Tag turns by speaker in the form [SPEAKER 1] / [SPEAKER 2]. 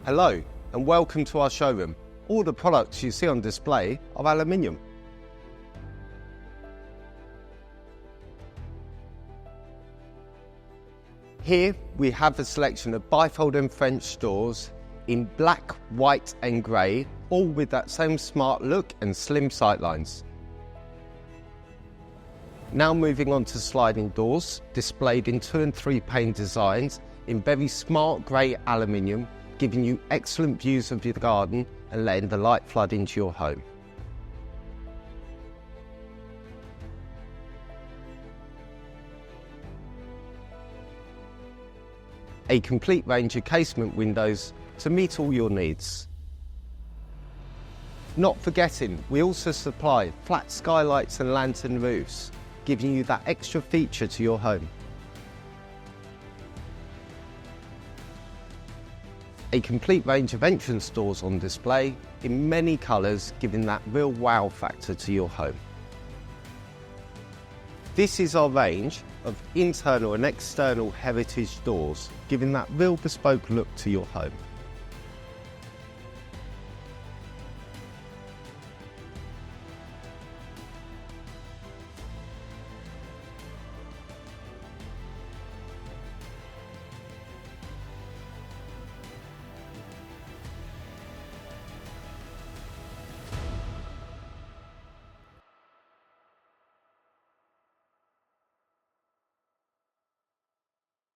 [SPEAKER 1] Hello and welcome to our showroom. All the products you see on display are aluminium. Here we have a selection of bifold and French doors in black, white and grey, all with that same smart look and slim sightlines. Now moving on to sliding doors, displayed in 2 and 3 pane designs in very smart grey aluminium, giving you excellent views of your garden and letting the light flood into your home. A complete range of casement windows to meet all your needs. Not forgetting, we also supply flat skylights and lantern roofs, giving you that extra feature to your home. A complete range of entrance doors on display in many colours, giving that real wow factor to your home. This is our range of internal and external heritage doors, giving that real bespoke look to your home.